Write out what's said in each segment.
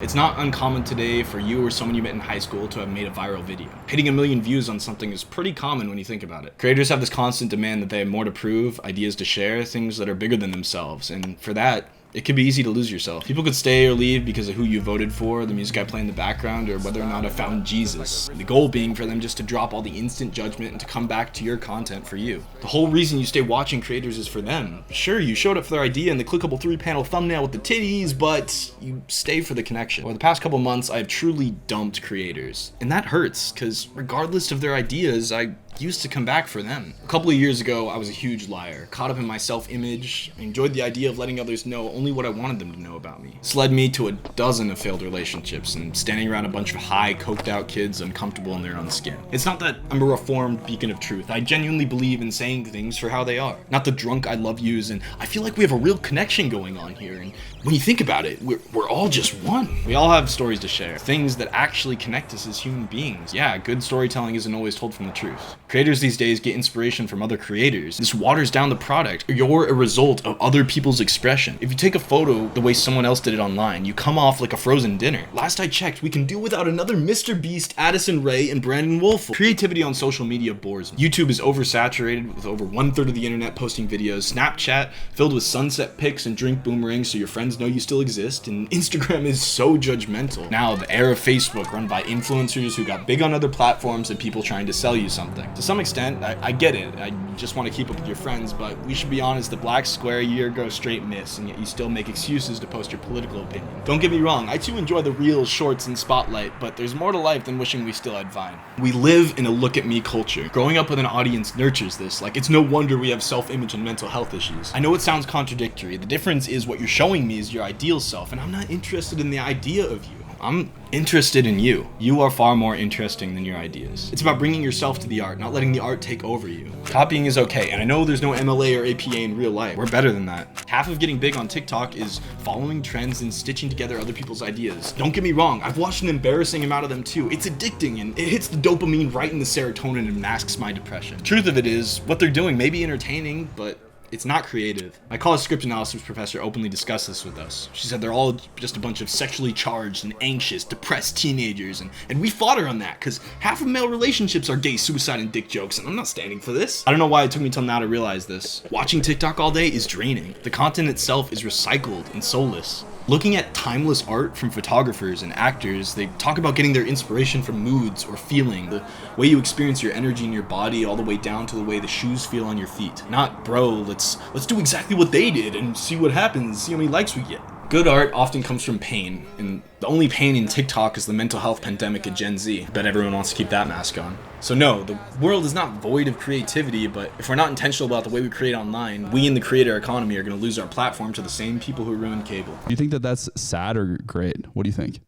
It's not uncommon today for you or someone you met in high school to have made a viral video. Hitting 1 million views on something is pretty common when you think about it. Creators have this constant demand that they have more to prove, ideas to share, things that are bigger than themselves, and for that, it can be easy to lose yourself. People could stay or leave because of who you voted for, the music I play in the background, or whether or not I found Jesus. The goal being for them just to drop all the instant judgment and to come back to your content for you. The whole reason you stay watching creators is for them. Sure, you showed up for their idea and the clickable 3-panel thumbnail with the titties, but you stay for the connection. Over the past couple months, I have truly dumped creators. And that hurts, because regardless of their ideas, I used to come back for them. A couple of years ago, I was a huge liar, caught up in my self-image. I enjoyed the idea of letting others know only what I wanted them to know about me. This led me to a dozen of failed relationships and standing around a bunch of high, coked out kids uncomfortable in their own skin. It's not that I'm a reformed beacon of truth. I genuinely believe in saying things for how they are. Not the drunk I love yous, and I feel like we have a real connection going on here, and when you think about it, we're all just one. We all have stories to share, things that actually connect us as human beings. Yeah, good storytelling isn't always told from the truth. Creators these days get inspiration from other creators. This waters down the product. You're a result of other people's expression. If you take a photo the way someone else did it online, you come off like a frozen dinner. Last I checked, we can do without another Mr. Beast, Addison Rae, and Brandon Wolf. Creativity on social media bores me. YouTube is oversaturated with over 1/3 of the internet posting videos. Snapchat filled with sunset pics and drink boomerangs so your friends know you still exist. And Instagram is so judgmental. Now, the era of Facebook run by influencers who got big on other platforms and people trying to sell you something. To some extent, I get it. I just want to keep up with your friends, but we should be honest, the black square a year ago straight miss, and yet you still make excuses to post your political opinion. Don't get me wrong, I too enjoy the reels, shorts, and spotlight, but there's more to life than wishing we still had Vine. We live in a look at me culture. Growing up with an audience nurtures this. Like, it's no wonder we have self-image and mental health issues. I know it sounds contradictory. The difference is what you're showing me is your ideal self, and I'm not interested in the idea of you. I'm interested in you. You are far more interesting than your ideas. It's about bringing yourself to the art, not letting the art take over you. Copying is okay, and I know there's no MLA or APA in real life. We're better than that. Half of getting big on TikTok is following trends and stitching together other people's ideas. Don't get me wrong, I've watched an embarrassing amount of them too. It's addicting, and it hits the dopamine right in the serotonin and masks my depression. Truth of it is, what they're doing may be entertaining, but it's not creative. My college script analysis professor openly discussed this with us. She said they're all just a bunch of sexually charged and anxious, depressed teenagers, and we fought her on that, because half of male relationships are gay, suicide, and dick jokes, and I'm not standing for this. I don't know why it took me till now to realize this. Watching TikTok all day is draining. The content itself is recycled and soulless. Looking at timeless art from photographers and actors, they talk about getting their inspiration from moods or feeling, the way you experience your energy in your body all the way down to the way the shoes feel on your feet. Not, bro, let's do exactly what they did and see what happens, see how many likes we get. Good art often comes from pain, and the only pain in TikTok is the mental health pandemic at Gen Z. I bet everyone wants to keep that mask on. So no, the world is not void of creativity, but if we're not intentional about the way we create online, we in the creator economy are going to lose our platform to the same people who ruined cable. Do you think that that's sad or great? What do you think?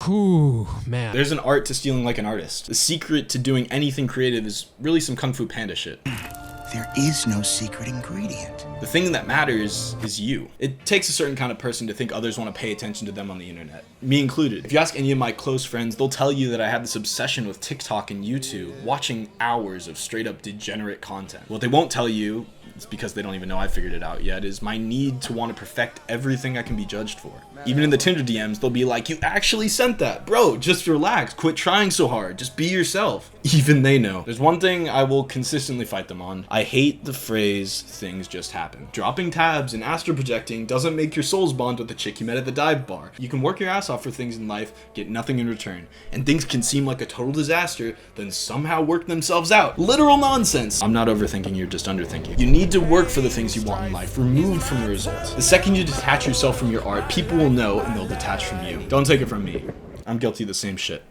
Ooh, man. There's an art to stealing like an artist. The secret to doing anything creative is really some Kung Fu Panda shit. There is no secret ingredient. The thing that matters is you. It takes a certain kind of person to think others want to pay attention to them on the internet, me included. If you ask any of my close friends, they'll tell you that I have this obsession with TikTok and YouTube, watching hours of straight up degenerate content. What they won't tell you, it's because they don't even know I figured it out yet, is my need to want to perfect everything I can be judged for. Even in the Tinder DMs, they'll be like, you actually sent that. Bro, just relax. Quit trying so hard. Just be yourself. Even they know. There's one thing I will consistently fight them on. I hate the phrase, things just happen. Dropping tabs and astral projecting doesn't make your souls bond with the chick you met at the dive bar. You can work your ass off for things in life, get nothing in return. And things can seem like a total disaster, then somehow work themselves out. Literal nonsense. I'm not overthinking, you're just underthinking. You need to work for the things you want in life, removed from the results. The second you detach yourself from your art, people will know and they'll detach from you. Don't take it from me. I'm guilty of the same shit.